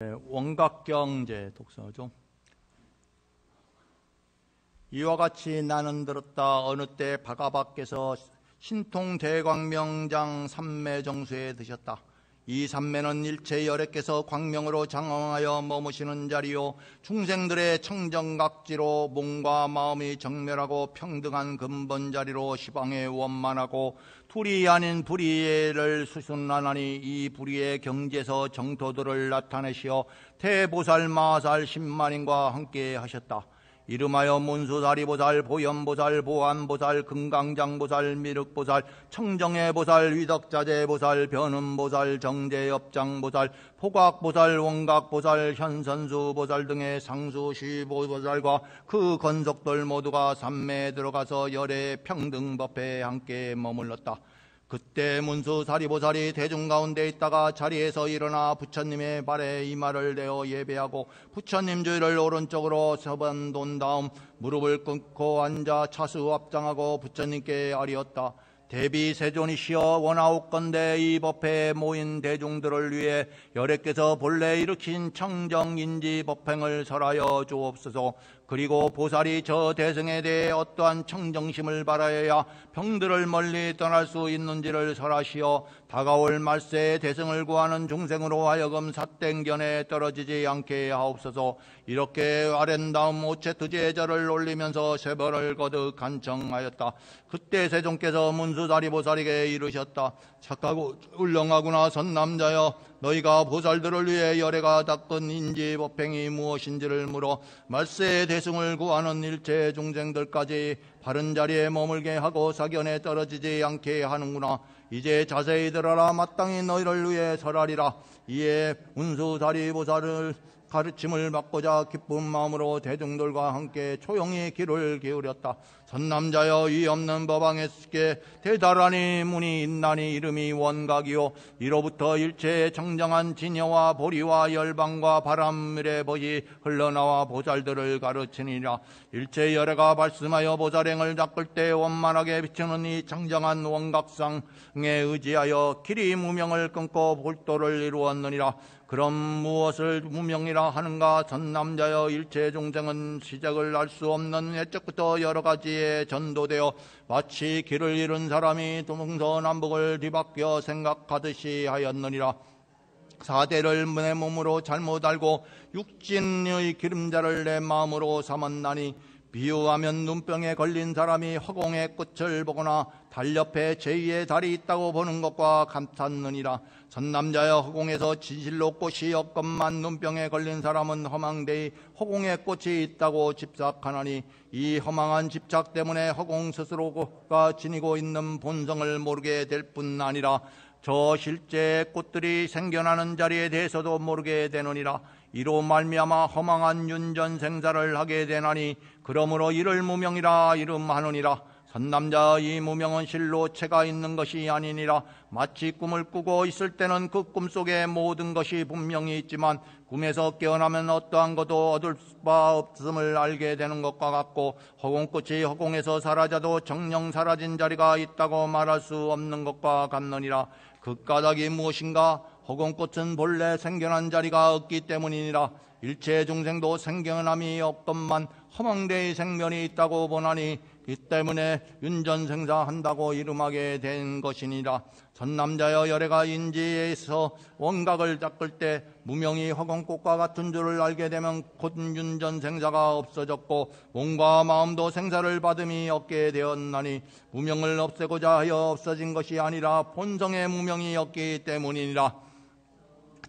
원각경제 독서죠. 이와 같이 나는 들었다. 어느 때 바가박께서 신통대광명장 삼매정수에 드셨다. 이 삼매는 일체 열애께서 광명으로 장엄하여 머무시는 자리요, 중생들의 청정각지로 몸과 마음이 정멸하고 평등한 근본 자리로 시방에 원만하고 둘이 아닌 불의를 수순하나니, 이 불의의 경지에서 정토들을 나타내시어 대보살 마살 10만인과 함께 하셨다. 이름하여 문수사리보살, 보현보살, 보안보살, 금강장보살, 미륵보살, 청정해보살, 위덕자재보살, 변음보살, 정제엽장보살, 포각보살, 원각보살, 현선수보살 등의 상수시보살과 그 건속들 모두가 삼매에 들어가서 열애 평등법회에 함께 머물렀다. 그때 문수사리보살이 대중 가운데 있다가 자리에서 일어나 부처님의 발에 이마를 대어 예배하고 부처님 주위를 오른쪽으로 3번 돈 다음 무릎을 꿇고 앉아 차수 합장하고 부처님께 아뢰었다. 대비 세존이시여, 원하옵건대 이 법회에 모인 대중들을 위해 열애께서 본래 일으킨 청정인지 법행을 설하여 주옵소서. 그리고 보살이 저 대승에 대해 어떠한 청정심을 바라여야 병들을 멀리 떠날 수 있는지를 설하시어 다가올 말세의 대승을 구하는 중생으로 하여금 사땡견에 떨어지지 않게 하옵소서. 이렇게 아랜 다음 오체투제절을 올리면서 세번을 거듭 간청하였다. 그때 세존께서 문수사리보살에게 이르셨다. 착하고 울렁하구나 선남자여, 너희가 보살들을 위해 열애가 닦은 인지법행이 무엇인지를 물어 말세의 대승을 구하는 일체 중생들까지 바른 자리에 머물게 하고 사견에 떨어지지 않게 하는구나. 이제 자세히 들어라. 마땅히 너희를 위해 설하리라. 이에 문수사리보살을 가르침을 받고자 기쁜 마음으로 대중들과 함께 조용히 귀를 기울였다. 선남자여, 이 없는 법왕에게 대다라니 문이 있나니 이름이 원각이요, 이로부터 일체의 정정한 진여와 보리와 열방과 바람일의 법이 흘러나와 보살들을 가르치니라. 일체 열애가 발심하여 보살행을 닦을 때 원만하게 비추는 이 정정한 원각상에 의지하여 길이 무명을 끊고 볼도를 이루었느니라. 그럼 무엇을 무명이라 하는가? 전남자여, 일체 중생은 시작을 알 수 없는 옛적부터 여러 가지에 전도되어 마치 길을 잃은 사람이 동서남북을 뒤바뀌어 생각하듯이 하였느니라. 사대를 내 몸으로 잘못 알고 육진의 기름자를 내 마음으로 삼았나니, 비유하면 눈병에 걸린 사람이 허공의 끝을 보거나 달 옆에 제2의 달이 있다고 보는 것과 같았느니라. 선남자여, 허공에서 진실로 꽃이 없건만 눈병에 걸린 사람은 허망되이 허공에 꽃이 있다고 집착하나니, 이 허망한 집착 때문에 허공 스스로가 지니고 있는 본성을 모르게 될 뿐 아니라 저 실제 꽃들이 생겨나는 자리에 대해서도 모르게 되느니라. 이로 말미암아 허망한 윤전생사를 하게 되나니, 그러므로 이를 무명이라 이름하느니라. 선남자, 이 무명은 실로 체가 있는 것이 아니니라. 마치 꿈을 꾸고 있을 때는 그 꿈속에 모든 것이 분명히 있지만 꿈에서 깨어나면 어떠한 것도 얻을 바 없음을 알게 되는 것과 같고, 허공꽃이 허공에서 사라져도 정녕 사라진 자리가 있다고 말할 수 없는 것과 같느니라. 그 까닭이 무엇인가? 허공꽃은 본래 생겨난 자리가 없기 때문이니라. 일체 중생도 생겨남이 없건만 허망되이 생면이 있다고 보나니, 이 때문에 윤전생사한다고 이름하게 된 것이니라. 선남자여, 열애가 인지에서 원각을 닦을 때 무명이 허공꽃과 같은 줄을 알게 되면 곧 윤전생사가 없어졌고 몸과 마음도 생사를 받음이 없게 되었나니, 무명을 없애고자 하여 없어진 것이 아니라 본성의 무명이 없기 때문이니라.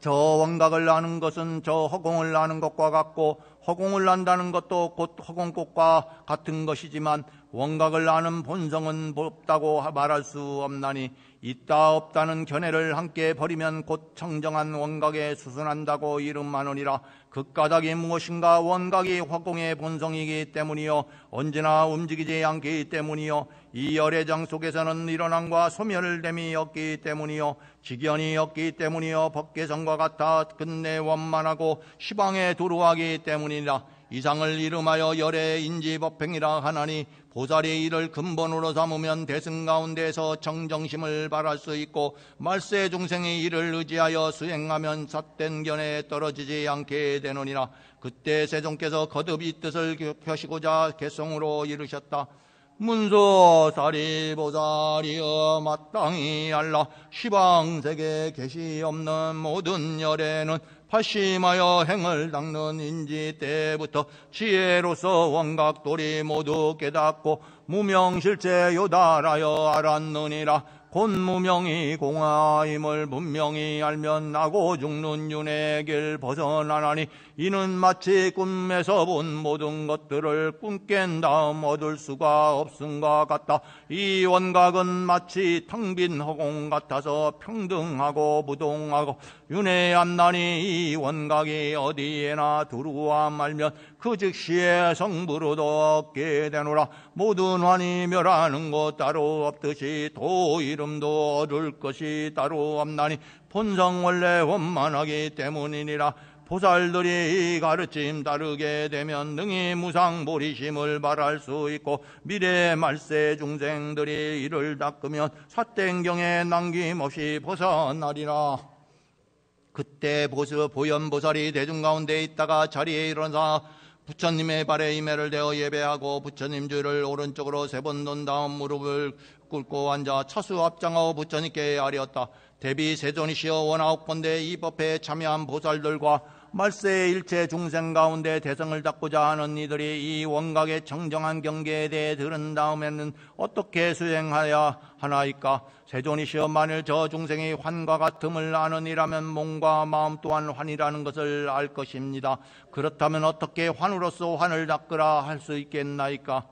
저 원각을 아는 것은 저 허공을 아는 것과 같고, 허공을 안다는 것도 곧 허공꽃과 같은 것이지만 원각을 아는 본성은 없다고 말할 수 없나니, 있다 없다는 견해를 함께 버리면 곧 청정한 원각에 수순한다고 이름하느니라. 그 까닭이 무엇인가? 원각이 허공의 본성이기 때문이요, 언제나 움직이지 않기 때문이요, 이 열애장 속에서는 일어남과 소멸됨이 없기 때문이요, 직연이 없기 때문이요, 법계성과 같아 끝내 원만하고 시방에 두루하기 때문이라. 이상을 이름하여 열의 인지법행이라 하나니 보살이 이를 근본으로 삼으면 대승 가운데에서 정정심을 발할 수 있고 말세 중생이 이를 의지하여 수행하면 삿된 견해에 떨어지지 않게 되느니라. 그때 세종께서 거듭 이 뜻을 펴시고자 개성으로 이르셨다. 문서 사리보살이여 마땅히 알라. 시방세계 계시 없는 모든 열에는 발심하여 행을 닦는 인지 때부터 지혜로서 원각도리 모두 깨닫고 무명실체 요달하여 알았느니라. 곧 무명이 공하임을 분명히 알면 나고 죽는 윤의 길 벗어나나니 이는 마치 꿈에서 본 모든 것들을 꿈 깬 다음 얻을 수가 없음과 같다. 이 원각은 마치 텅 빈 허공 같아서 평등하고 무동하고 윤회 암나니 이 원각이 어디에나 두루와 말면 그 즉시에 성부로도 얻게 되노라. 모든 환이 멸하는 것 따로 없듯이 도 이름도 얻을 것이 따로 없나니 본성 원래 원만하기 때문이니라. 보살들이 이 가르침 따르게 되면 능히 무상보리심을 발할 수 있고 미래 말세 중생들이 이를 닦으면 삿땡경에 남김없이 벗어나리라. 그때 보현보살이 대중 가운데 있다가 자리에 일어나서 부처님의 발에 이매를 대어 예배하고 부처님 주를 오른쪽으로 3번 논 다음 무릎을 꿇고 앉아 차수 앞장하고 부처님께 아뢰었다. 대비 세존이시여 원아홉건대 이 법회에 참여한 보살들과 말세의 일체 중생 가운데 대성을 닦고자 하는 이들이 이 원각의 정정한 경계에 대해 들은 다음에는 어떻게 수행하여야 하나이까? 세존이시여 만일 저 중생이 환과 같음을 아느니라면 몸과 마음 또한 환이라는 것을 알 것입니다. 그렇다면 어떻게 환으로서 환을 닦으라 할 수 있겠나이까?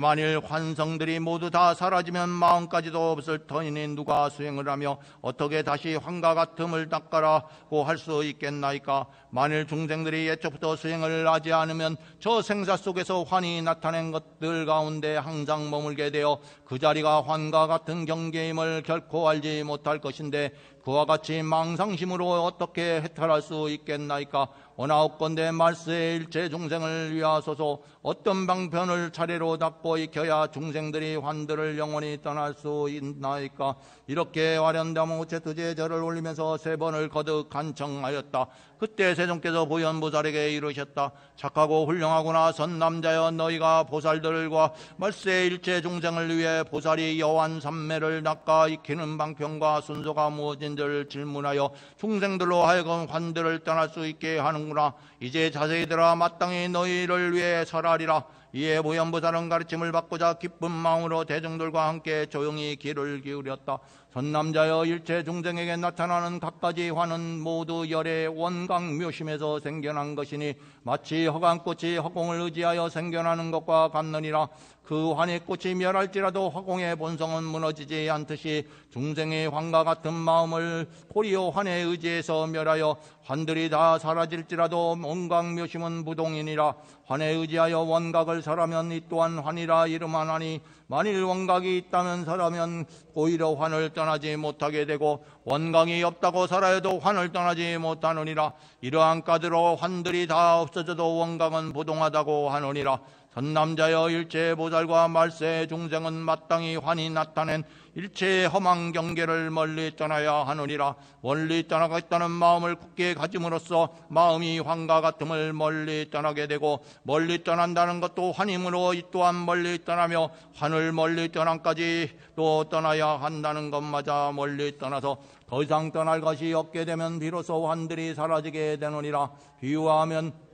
만일 환성들이 모두 다 사라지면 마음까지도 없을 터이니 누가 수행을 하며 어떻게 다시 환과 같음을 닦아라고 할 수 있겠나이까? 만일 중생들이 예초부터 수행을 하지 않으면 저 생사 속에서 환이 나타낸 것들 가운데 항상 머물게 되어 그 자리가 환과 같은 경계임을 결코 알지 못할 것인데 그와 같이 망상심으로 어떻게 해탈할 수 있겠나이까? 원아홉건대 말세의 일체 중생을 위하소서. 어떤 방편을 차례로 닦고 익혀야 중생들이 환들을 영원히 떠날 수 있나이까? 이렇게 화련담 우체투지에 절을 올리면서 3번을 거듭 간청하였다. 그때 세종께서 보현보살에게 이르셨다. 착하고 훌륭하구나 선남자여, 너희가 보살들과 말세 일체 중생을 위해 보살이 여완 삼매를 닦아 익히는 방편과 순서가 무엇인지를 질문하여 중생들로 하여금 환들을 떠날 수 있게 하는구나. 이제 자세히 들어 마땅히 너희를 위해 설하리라. 이에 보현보살은 가르침을 받고자 기쁜 마음으로 대중들과 함께 조용히 귀를 기울였다. 선남자여, 일체 중생에게 나타나는 갖가지 환은 모두 열의 원각묘심에서 생겨난 것이니 마치 허강꽃이 허공을 의지하여 생겨나는 것과 같느니라. 그 환의 꽃이 멸할지라도 허공의 본성은 무너지지 않듯이 중생의 환과 같은 마음을 고리오 환에 의지해서 멸하여 환들이 다 사라질지라도 원각묘심은 무동이니라. 환에 의지하여 원각을 설하면 이 또한 환이라 이름하나니 만일 원각이 있다면 설하면 오히려 환을 떠나지 못하게 되고 원각이 없다고 설하여도 환을 떠나지 못하느니라. 이러한 까닭으로 환들이 다 없어져도 원각은 부동하다고 하느니라. 선남자여, 일체 보살과 말세 중생은 마땅히 환이 나타낸 일체의 험한 경계를 멀리 떠나야 하느니라. 멀리 떠나겠다는 마음을 굳게 가짐으로써 마음이 환과 같음을 멀리 떠나게 되고 멀리 떠난다는 것도 환임으로 이 또한 멀리 떠나며 환을 멀리 떠남까지 또 떠나야 한다는 것마저 멀리 떠나서 더 이상 떠날 것이 없게 되면 비로소 환들이 사라지게 되느니라. 비유하면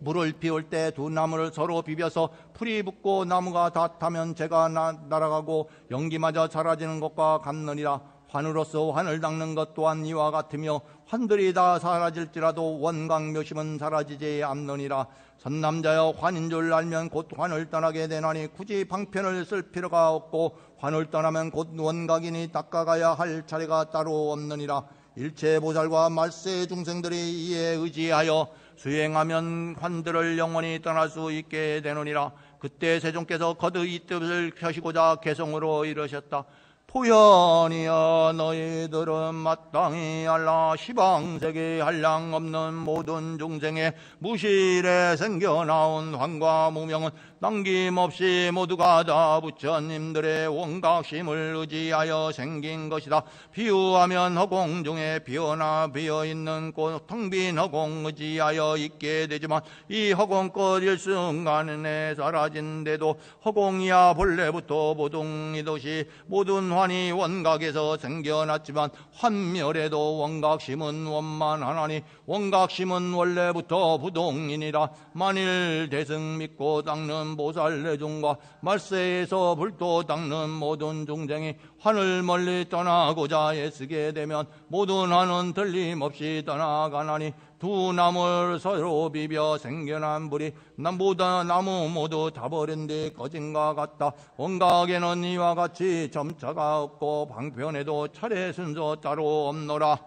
물을 피울 때 두 나무를 서로 비벼서 풀이 붙고 나무가 다 타면 재가 날아가고 연기마저 사라지는 것과 같느니라. 환으로서 환을 닦는 것 또한 이와 같으며 환들이 다 사라질지라도 원각묘심은 사라지지 않느니라. 선남자여, 환인 줄 알면 곧 환을 떠나게 되나니 굳이 방편을 쓸 필요가 없고 환을 떠나면 곧 원각이니 닦아가야 할 차례가 따로 없느니라. 일체 보살과 말세 중생들이 이에 의지하여 수행하면 환들을 영원히 떠날 수 있게 되느니라. 그때 세종께서 거듭 이 뜻을 펴시고자 개성으로 이르셨다. 보현이여 너희들은 마땅히 알라. 시방세계 한량 없는 모든 중생의 무실에 생겨나온 환과 무명은 남김없이 모두가 다 부처님들의 원각심을 의지하여 생긴 것이다. 비유하면 허공 중에 비어나 비어있는 꽃 텅빈 허공 의지하여 있게 되지만 이 허공꽃 일순간에 사라진데도 허공이야 본래부터 보둥이듯이 모든 환이 원각에서 생겨났지만 환멸에도 원각심은 원만하나니 원각심은 원래부터 부동이니라. 만일 대승 믿고 닦는 보살내중과 말세에서 불도 닦는 모든 중생이 환을 멀리 떠나고자 애쓰게 되면 모든 환은 틀림없이 떠나가나니 두 나무를 서로 비벼 생겨난 불이 나무 모두 다 버린 뒤 꺼진과 같다. 원각에는 이와 같이 점차가 없고 방편에도 차례 순서 따로 없노라.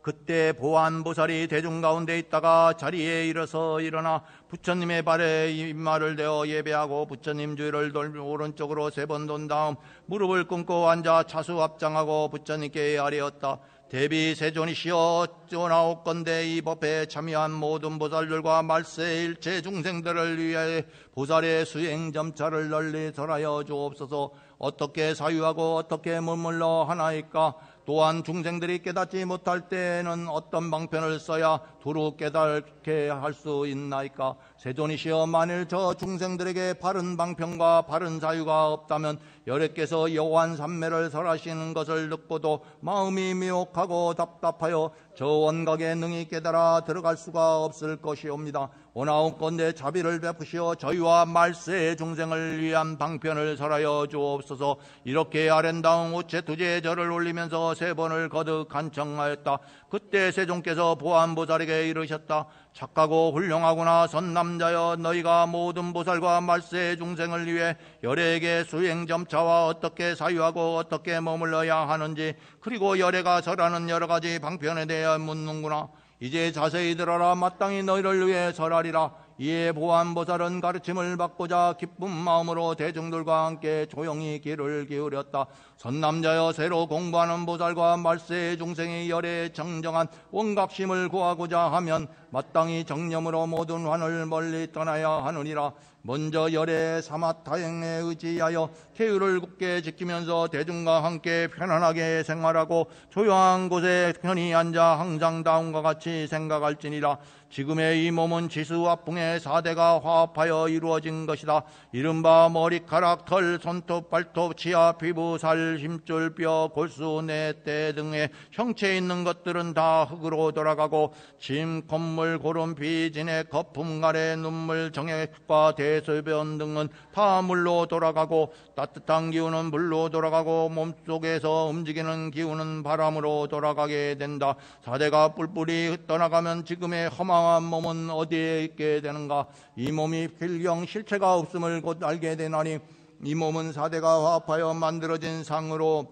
그때 보안보살이 대중 가운데 있다가 자리에 일어나 부처님의 발에 입말을 대어 예배하고 부처님 주위를 오른쪽으로 3번 돈 다음 무릎을 꿇고 앉아 차수 합장하고 부처님께 아뢰었다. 대비 세존이시여 쩌나옵건대 이 법회에 참여한 모든 보살들과 말세 일체 중생들을 위하여 보살의 수행 점차를 널리 설하여 주옵소서. 어떻게 사유하고 어떻게 머물러 하나이까? 또한 중생들이 깨닫지 못할 때에는 어떤 방편을 써야 두루 깨닫게 할 수 있나이까? 세존이시여 만일 저 중생들에게 바른 방편과 바른 사유가 없다면 여래께서 여호완 삼매를 설하시는 것을 듣고도 마음이 미혹하고 답답하여 저 원각에 능히 깨달아 들어갈 수가 없을 것이옵니다. 원하옵건대 자비를 베푸시어 저희와 말세의 중생을 위한 방편을 설하여 주옵소서. 이렇게 아랜다운 우체투제의 절을 올리면서 3번을 거듭 간청하였다. 그때 세존께서 보안보살에게 이르셨다. 착하고 훌륭하구나. 선남자여 너희가 모든 보살과 말세의 중생을 위해 열애에게 수행점차와 어떻게 사유하고 어떻게 머물러야 하는지 그리고 열애가 설하는 여러가지 방편에 대해 묻는구나. 이제 자세히 들어라. 마땅히 너희를 위해 설하리라. 이에 보안보살은 가르침을 받고자 기쁜 마음으로 대중들과 함께 조용히 귀를 기울였다. 선남자여 새로 공부하는 보살과 말세의 중생의 열애에 정정한 원각심을 구하고자 하면 마땅히 정념으로 모든 환을 멀리 떠나야 하느니라. 먼저 열애 사마타행에 의지하여 계율을 굳게 지키면서 대중과 함께 편안하게 생활하고 조용한 곳에 편히 앉아 항상 다음과 같이 생각할지니라. 지금의 이 몸은 지수와 풍의 4대가 화합하여 이루어진 것이다. 이른바 머리카락, 털, 손톱, 발톱, 치아, 피부, 살, 힘줄, 뼈, 골수, 뇌대 등의 형체에 있는 것들은 다 흙으로 돌아가고 침, 콧물, 고름, 피, 진액, 거품, 가래, 눈물, 정액과 대소변 등은 다 물로 돌아가고 따뜻한 기운은 물로 돌아가고 몸속에서 움직이는 기운은 바람으로 돌아가게 된다. 4대가 뿔뿔이 떠나가면 지금의 험한 몸은 어디에 있게 되는가? 이 몸이 필경 실체가 없음을 곧 알게 되나니 이 몸은 4대가 화합하여 만들어진 상으로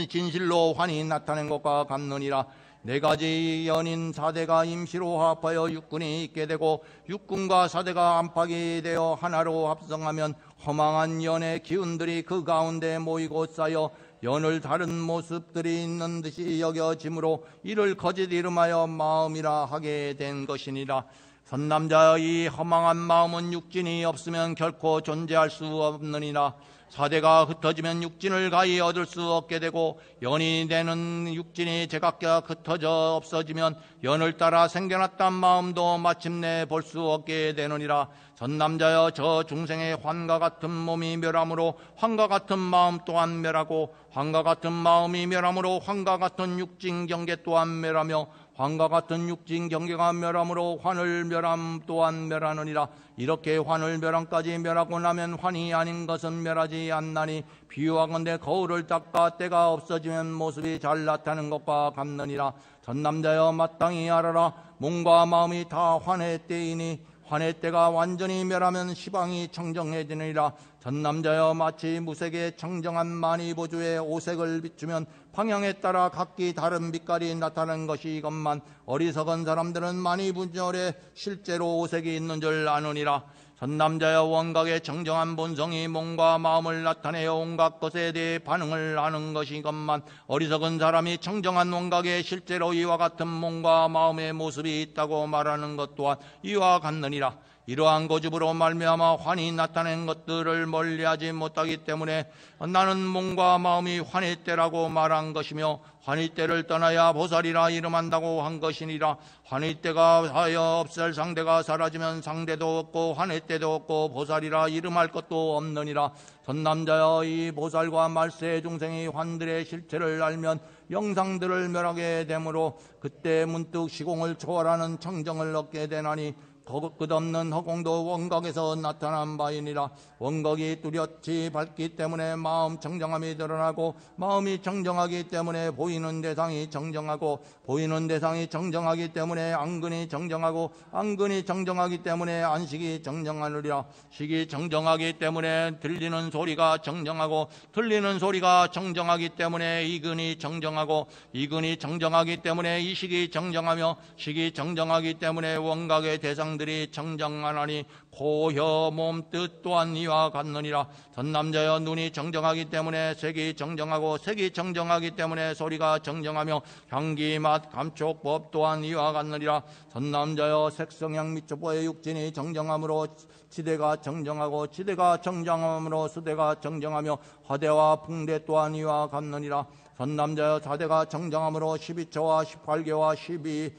진실로 환이 나타낸 것과 같느니라. 4가지 연인 4대가 임시로 화합하여 육군이 있게 되고 육군과 4대가 안팎이 되어 하나로 합성하면 허망한 연의 기운들이 그 가운데 모이고 쌓여 연을 다른 모습들이 있는 듯이 여겨지므로 이를 거짓 이름하여 마음이라 하게 된 것이니라. 선남자 이 허망한 마음은 육진이 없으면 결코 존재할 수 없느니라. 4대가 흩어지면 육진을 가히 얻을 수 없게 되고 연이 되는 육진이 제각각 흩어져 없어지면 연을 따라 생겨났단 마음도 마침내 볼 수 없게 되느니라. 선남자여 저 중생의 환과 같은 몸이 멸함으로 환과 같은 마음 또한 멸하고 환과 같은 마음이 멸함으로 환과 같은 육진 경계 또한 멸하며 환과 같은 육진 경계가 멸함으로 환을 멸함 또한 멸하느니라. 이렇게 환을 멸함까지 멸하고 나면 환이 아닌 것은 멸하지 않나니 비유하건대 거울을 닦아 때가 없어지면 모습이 잘 나타나는 것과 같느니라. 전남자여 마땅히 알아라. 몸과 마음이 다 환의 때이니 환의 때가 완전히 멸하면 시방이 청정해지느니라. 전남자여 마치 무색의 청정한 마니보주에 오색을 비추면 방향에 따라 각기 다른 빛깔이 나타나는 것이건만 어리석은 사람들은 마니분절에 실제로 오색이 있는 줄 아느니라. 선남자여 원각의 정정한 본성이 몸과 마음을 나타내어 온갖 것에 대해 반응을 하는 것이건만 어리석은 사람이 정정한 원각에 실제로 이와 같은 몸과 마음의 모습이 있다고 말하는 것 또한 이와 같느니라. 이러한 고집으로 말미암아 환히 나타낸 것들을 멀리하지 못하기 때문에 나는 몸과 마음이 환희 때라고 말한 것이며 환희 때를 떠나야 보살이라 이름한다고 한 것이니라. 환희 때가 하여 없을 상대가 사라지면 상대도 없고 환희 때도 없고 보살이라 이름할 것도 없느니라. 선남자여 이 보살과 말세 중생이 환들의 실체를 알면 영상들을 멸하게 되므로 그때 문득 시공을 초월하는 청정을 얻게 되나니 끝없는 허공도 원각에서 나타난 바이니라. 원각이 뚜렷이 밝기 때문에 마음 정정함이 드러나고 마음이 정정하기 때문에 보이는 대상이 정정하고 보이는 대상이 정정하기 때문에 안근이 정정하고 안근이 정정하기 때문에 안식이 정정하느니라. 식이 정정하기 때문에 들리는 소리가 정정하고 들리는 소리가 정정하기 때문에 이근이 정정하고 이근이 정정하기 때문에 이식이 정정하며 식이 정정하기 때문에 원각의 대상 들이 정정하나니 고혀 몸 뜻 또한 이와 같느니라. 선남자여 눈이 정정하기 때문에 색이 정정하고 색이 정정하기 때문에 소리가 정정하며 향기 맛 감촉법 또한 이와 같느니라. 선남자여 색성향 미촉보의 육진이 정정함으로 지대가 정정하고 지대가 정정함으로 수대가 정정하며 화대와 풍대 또한 이와 같느니라. 선남자여 사대가 정정함으로 12처와 18개와 12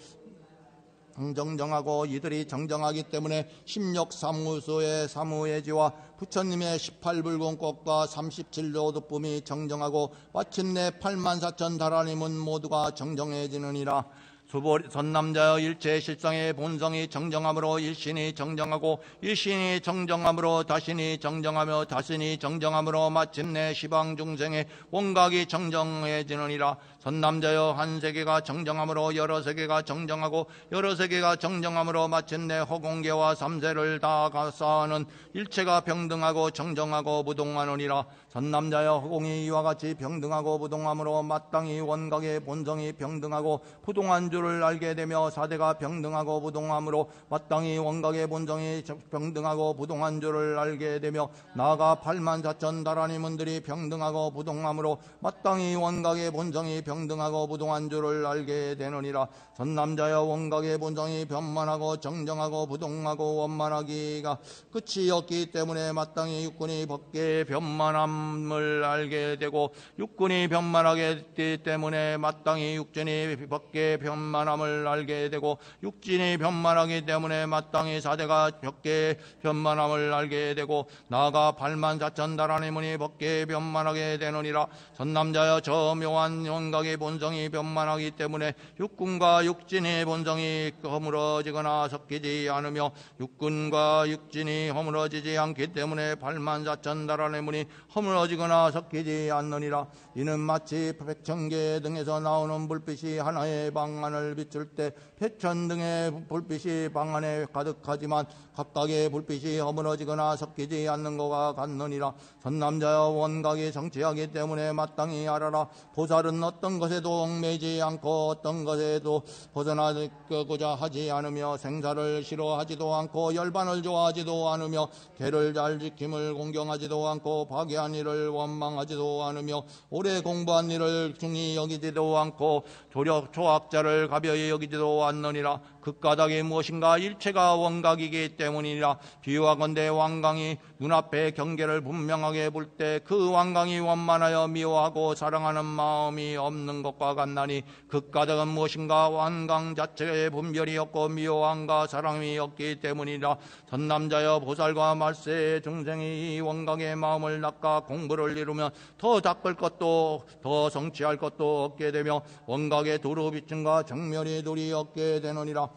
정정하고 이들이 정정하기 때문에 십력 사무소의 사무예지와 부처님의 18붉은꽃과 37도두쁨이 정정하고 마침내 84,000 다라님은 모두가 정정해지느니라. 선남자여 일체 실상의 본성이 정정함으로 일신이 정정하고 일신이 정정함으로 다신이 정정하며 다신이 정정함으로 마침내 시방중생의 원각이 정정해지느니라. 선남자여 한 세계가 정정함으로 여러 세계가 정정하고 여러 세계가 정정함으로 마침내 허공계와 삼세를 다 가사하는 일체가 병등하고 정정하고 부동하느니라. 선남자여 허공이 이와 같이 병등하고 부동함으로 마땅히 원각의 본성이 병등하고 부동한 줄을 알게 되며 사대가 병등하고 부동함으로 마땅히 원각의 본성이 병등하고 부동한 줄을 알게 되며 나아가 84,000 다라니문들이 병등하고 부동함으로 마땅히 원각의 본성이 병등하고 부동한 줄을 알게 되느니라. 선남자여 원각의 본성이 변만하고 정정하고 부동하고 원만하기가 끝이 없기 때문에 마땅히 육군이 법계의 변만함을 알게 되고 육군이 변만하기 때문에 마땅히 육진이 법계의 변만함을 알게 되고 육진이 변만하기 때문에 마땅히 사대가 법계의 변만함을 알게 되고 나아가 84,000 다라니문이 법계의 변만하게 되느니라. 선남자여 저 묘한 원각의 본성이 변만하기 때문에 육군과 육진의 본성이 허물어지거나 섞이지 않으며 육군과 육진이 허물어지지 않기 때문에 84,000 다라니문이 허물어지거나 섞이지 않느니라. 이는 마치 백천계 등에서 나오는 불빛이 하나의 방안을 비출 때 백천 등의 불빛이 방안에 가득하지만 각각의 불빛이 허물어지거나 섞이지 않는 것과 같느니라. 선남자여 원각이 성취하기 때문에 마땅히 알아라. 보살은 어떤 것에도 얽매이지 않고 어떤 것에도 벗어나고자 하지 않으며 생사를 싫어하지도 않고 열반을 좋아하지도 않으며 계를 잘 지킴을 공경하지도 않고 파괴한 일을 원망하지도 않으며 오래 공부한 일을 중히 여기지도 않고 조학자를 가벼이 여기지도 않느니라. 그 까닭이 무엇인가? 일체가 원각이기 때문이라. 비유하건대 왕강이 눈앞에 경계를 분명하게 볼 때 그 왕강이 원만하여 미워하고 사랑하는 마음이 없는 것과 같나니 그 까닭은 무엇인가? 왕강 자체에 분별이 없고 미워함과 사랑이 없기 때문이라. 선남자여 보살과 말세 중생이 이 원각의 마음을 낚아 공부를 이루면 더 닦을 것도 더 성취할 것도 얻게 되며 원각의 두루 비침과 정멸이 둘이 얻게 되느니라.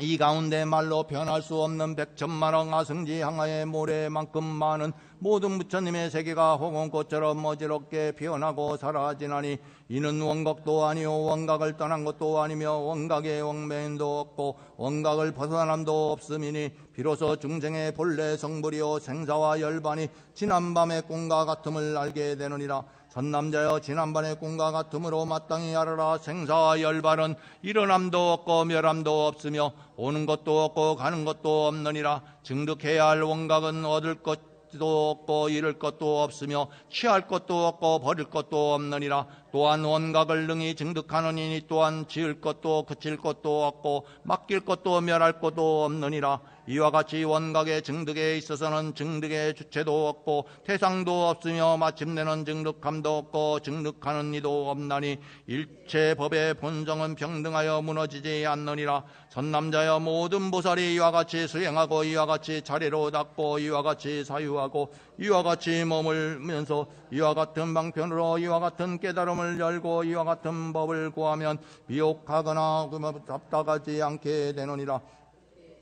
이 가운데 말로 변할 수 없는 백천만억 아승지 항하의 모래만큼 많은 모든 부처님의 세계가 호공꽃처럼 어지럽게 피어나고 사라지나니 이는 원각도 아니요 원각을 떠난 것도 아니며 원각의 얽매임도 없고 원각을 벗어남도 없음이니 비로소 중생의 본래 성불이요 생사와 열반이 지난밤의 꿈과 같음을 알게 되느니라. 전남자여 지난번의 꿈과 같으므로 마땅히 알아라. 생사열반은 일어남도 없고 멸함도 없으며 오는 것도 없고 가는 것도 없느니라. 증득해야 할 원각은 얻을 것도 없고 잃을 것도 없으며 취할 것도 없고 버릴 것도 없느니라. 또한 원각을 능히 증득하느니 또한 지을 것도 그칠 것도 없고 맡길 것도 멸할 것도 없느니라. 이와 같이 원각의 증득에 있어서는 증득의 주체도 없고 대상도 없으며 마침내는 증득함도 없고 증득하는 이도 없나니 일체 법의 본성은 평등하여 무너지지 않느니라. 전남자여 모든 보살이 이와 같이 수행하고 이와 같이 차례로 닦고 이와 같이 사유하고 이와 같이 머물면서 이와 같은 방편으로 이와 같은 깨달음을 열고 이와 같은 법을 구하면 미혹하거나 답답하지 않게 되느니라.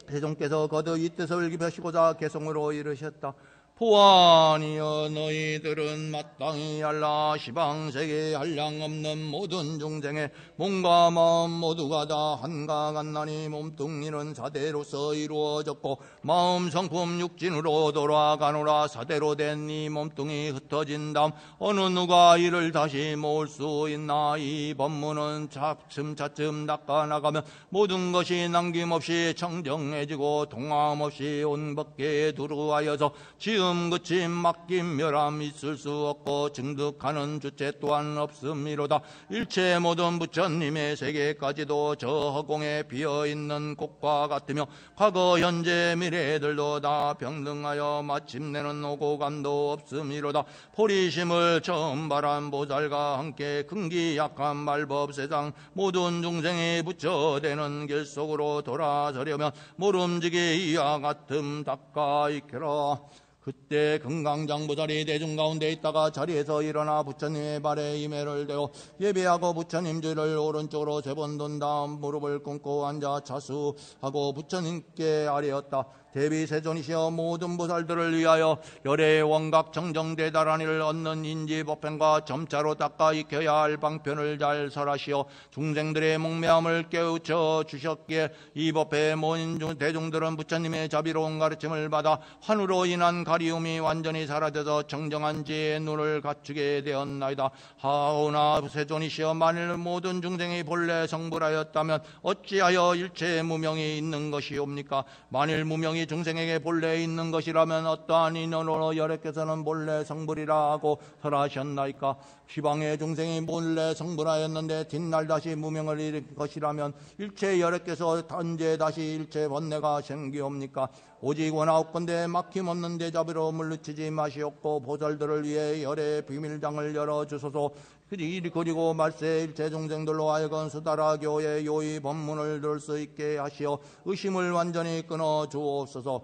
세종께서 거듭 이 뜻을 입히시고자 개성으로 이르셨다. 보아니여 너희들은 마땅히 알라. 시방세계 한량 없는 모든 중생의 몸과 마음 모두가 다 한가 같나니 몸뚱이는 사대로서 이루어졌고 마음 성품 육진으로 돌아가노라. 사대로 된 이 몸뚱이 흩어진 다음 어느 누가 이를 다시 모을 수 있나. 이 법문은 차츰차츰 닦아나가면 모든 것이 남김없이 청정해지고 동함없이 온 법계에 두루하여서 지음 그침 맡김 멸함 있을 수 없고 증득하는 주체 또한 없음이로다. 일체 모든 부처님의 세계까지도 저 허공에 비어있는 곳과 같으며 과거 현재 미래들도 다 평등하여 마침내는 오고 감도 없음이로다. 포리심을 처음 발한 보살과 함께 근기 약한 말법 세상 모든 중생이 부처되는 길 속으로 돌아서려면 모름지기 이와 같음 닦아 익혀라. 그때 금강장보살이 대중 가운데 있다가 자리에서 일어나 부처님의 발에 이매를 대고 예배하고 부처님 뒤를 오른쪽으로 3번 돈 다음 무릎을 꿇고 앉아 차수하고 부처님께 아뢰었다. 대비 세존이시여 모든 보살들을 위하여 열의 원각 정정대달하니를 얻는 인지법행과 점차로 닦아 익혀야 할 방편을 잘 설하시어 중생들의 목매함을 깨우쳐 주셨기에 이 법회의 모인 대중들은 부처님의 자비로운 가르침을 받아 환우로 인한 가리움이 완전히 사라져서 정정한 지혜의 눈을 갖추게 되었나이다. 하오나 세존이시여 만일 모든 중생이 본래 성불하였다면 어찌하여 일체 무명이 있는 것이옵니까? 만일 무명이 중생에게 본래 있는 것이라면 어떠한 인연으로 여래께서는 본래 성불이라 하고 설하셨나이까? 시방의 중생이 본래 성불하였는데 뒷날 다시 무명을 일으킨 것이라면 일체 여래께서 언제 다시 일체 번뇌가 생기옵니까? 오직 원하옵건대 막힘없는 대자비로 물리치지 마시옵고 보살들을 위해 열의 비밀장을 열어주소서. 그리고 말세 일체 중생들로 하여금 수다라 교의 요의 법문을 들을 수 있게 하시어 의심을 완전히 끊어 주옵소서.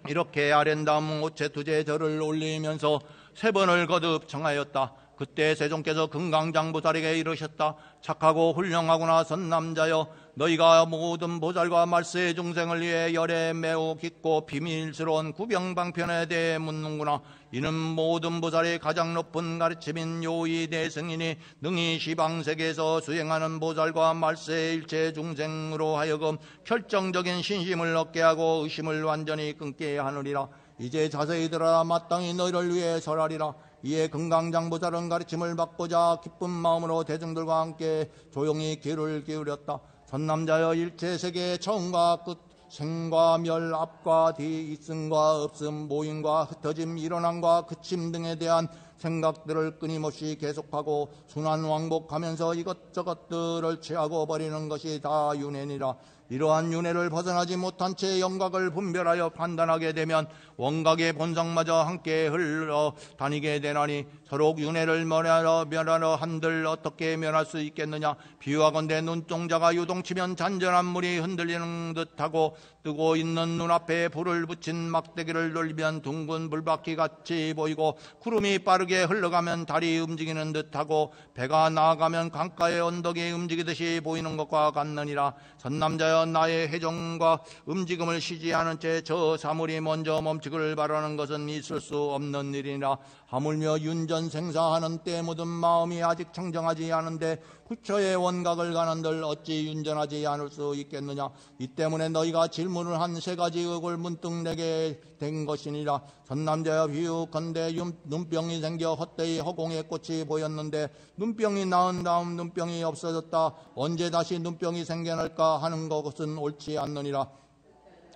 이렇게 아랜다음 오체투제 절을 올리면서 3번을 거듭 청하였다. 그때 세종께서 금강장보살에게 이르셨다. 착하고 훌륭하구나 선남자여, 너희가 모든 보살과 말세의 중생을 위해 열에 매우 깊고 비밀스러운 구병방편에 대해 묻는구나. 이는 모든 보살의 가장 높은 가르침인 요의 대승이니 능히 시방세계에서 수행하는 보살과 말세의 일체 중생으로 하여금 결정적인 신심을 얻게 하고 의심을 완전히 끊게 하느니라. 이제 자세히 들어라. 마땅히 너희를 위해 설하리라. 이에 금강장보살은 가르침을 받고자 기쁜 마음으로 대중들과 함께 조용히 귀를 기울였다. 전남자여 일체 세계의 처음과 끝, 생과 멸, 앞과 뒤, 있음과 없음, 모임과 흩어짐, 일어남과 그침 등에 대한 생각들을 끊임없이 계속하고 순환왕복하면서 이것저것들을 취하고 버리는 것이 다 윤회니라. 이러한 윤회를 벗어나지 못한 채 영각을 분별하여 판단하게 되면 원각의 본성마저 함께 흘러다니게 되나니 서로 윤회를 멸하러 한들 어떻게 멸할 수 있겠느냐. 비유하건대 눈동자가 요동치면 잔잔한 물이 흔들리는 듯하고 뜨고 있는 눈앞에 불을 붙인 막대기를 돌리면 둥근 불바퀴 같이 보이고 구름이 빠르게 흘러가면 달이 움직이는 듯하고 배가 나아가면 강가의 언덕이 움직이듯이 보이는 것과 같느니라. 선남자여 나의 회전과 움직임을 쉬지 않은 채 저 사물이 먼저 멈추기를 바라는 것은 있을 수 없는 일이니라. 하물며 윤전생사하는 때 묻은 마음이 아직 청정하지 않은데 부처의 원각을 가는들 어찌 윤전하지 않을 수 있겠느냐. 이 때문에 너희가 질문을 한 세 가지 의혹을 문득 내게 된 것이니라. 선남자여 비유컨대 눈병이 생겨 헛되이 허공에 꽃이 보였는데 눈병이 나은 다음 눈병이 없어졌다. 언제 다시 눈병이 생겨날까 하는 것은 옳지 않느니라.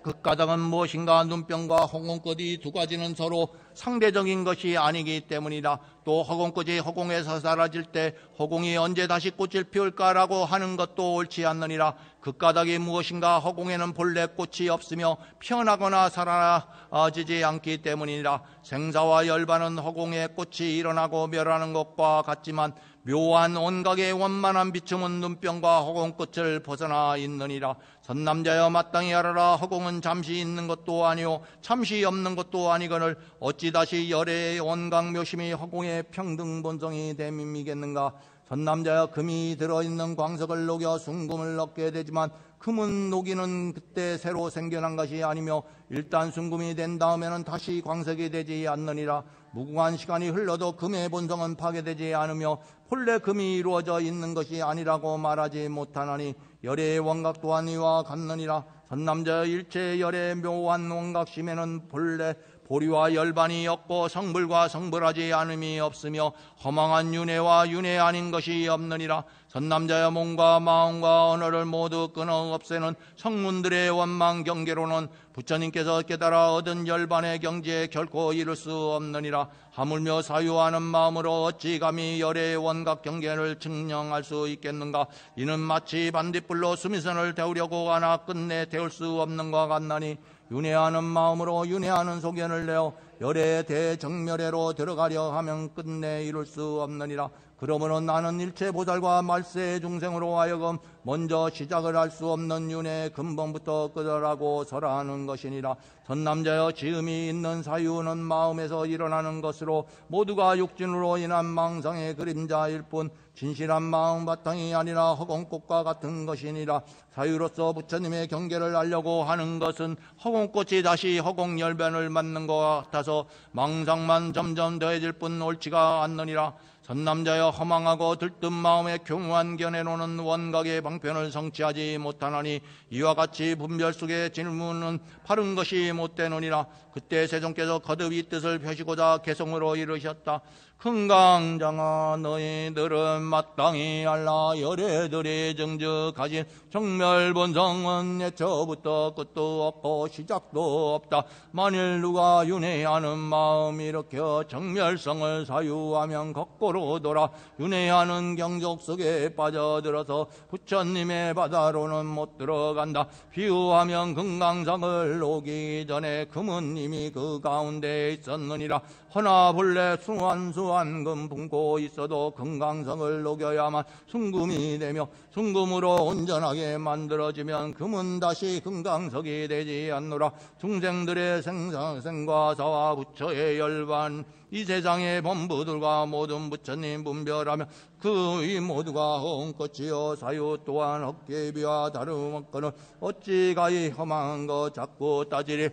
그 까닭은 무엇인가? 눈병과 허공꽃 이 두 가지는 서로 상대적인 것이 아니기 때문이다. 또 허공꽃이 허공에서 사라질 때 허공이 언제 다시 꽃을 피울까라고 하는 것도 옳지 않느니라. 그 까닭이 무엇인가? 허공에는 본래 꽃이 없으며 피어나거나 사라지지 않기 때문이라. 생사와 열반은 허공에 꽃이 일어나고 멸하는 것과 같지만 묘한 온각의 원만한 비춤은 눈병과 허공꽃을 벗어나 있느니라. 선남자여 마땅히 알아라. 허공은 잠시 있는 것도 아니요 잠시 없는 것도 아니거늘 어찌 다시 열의 온각 묘심이 허공의 평등 본성이 됨이겠는가. 선남자여 금이 들어있는 광석을 녹여 순금을 얻게 되지만 금은 녹이는 그때 새로 생겨난 것이 아니며 일단 순금이 된 다음에는 다시 광석이 되지 않느니라. 무궁한 시간이 흘러도 금의 본성은 파괴되지 않으며 본래 금이 이루어져 있는 것이 아니라고 말하지 못하나니 열의 원각 또한 이와 같느니라. 선남자여 일체 열의 묘한 원각심에는 본래 보리와 열반이 없고 성불과 성불하지 않음이 없으며 허망한 윤회와 윤회 아닌 것이 없느니라. 선남자여 몸과 마음과 언어를 모두 끊어 없애는 성문들의 원망 경계로는 부처님께서 깨달아 얻은 열반의 경지에 결코 이룰 수 없느니라. 하물며 사유하는 마음으로 어찌 감히 열의 원각 경계를 증명할 수 있겠는가. 이는 마치 반딧불로 수미선을 데우려고 하나 끝내 데울 수 없는 것 같나니 윤회하는 마음으로 윤회하는 소견을 내어 열의 대정멸회로 들어가려 하면 끝내 이룰 수 없느니라. 그러므로 나는 일체 보살과 말세 중생으로 하여금 먼저 시작을 할 수 없는 윤회의 근본부터 끊으라고 설하는 것이니라. 선남자여 지음이 있는 사유는 마음에서 일어나는 것으로 모두가 육진으로 인한 망상의 그림자일 뿐 진실한 마음 바탕이 아니라 허공꽃과 같은 것이니라. 사유로서 부처님의 경계를 알려고 하는 것은 허공꽃이 다시 허공열변을 맞는 것 같아서 망상만 점점 더해질 뿐 옳지가 않느니라. 선남자여 허망하고 들뜬 마음의 교묘한 견해로는 원각의 방편을 성취하지 못하나니 이와 같이 분별 속의 질문은 바른 것이 못되느니라. 그때 세존께서 거듭 이 뜻을 펴시고자 개성으로 이르셨다. 금강장아 너희들은 마땅히 알라. 열애들이 정직하신 정멸본성은 애초부터 끝도 없고 시작도 없다. 만일 누가 윤회하는 마음이 일으켜 정멸성을 사유하면 거꾸로 돌아 윤회하는 경적 속에 빠져들어서 부처님의 바다로는 못 들어간다. 비유하면 금강석을 녹이기 전에 금은 이미 그 가운데에 있었느니라. 허나 본래 수완금 품고 있어도 금강석을 녹여야만 순금이 되며 순금으로 온전하게 만들어지면 금은 다시 금강석이 되지 않노라. 중생들의 생과 사와 부처의 열반 이 세상의 범부들과 모든 부처님 분별하며 그 이 모두가 허공꽃이요 사유 또한 헛개비와 다름없거늘 어찌 가히 허망한 것 자꾸 따지리.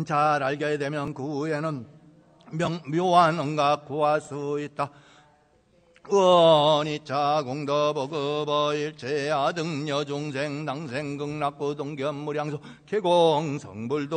잘 알게 되면 그 후에는 묘한 언각 구할 수 있다. 원이차 공덕보급어 일체 아등여 중생 낭생 극락구 동견무량소 개공 성불도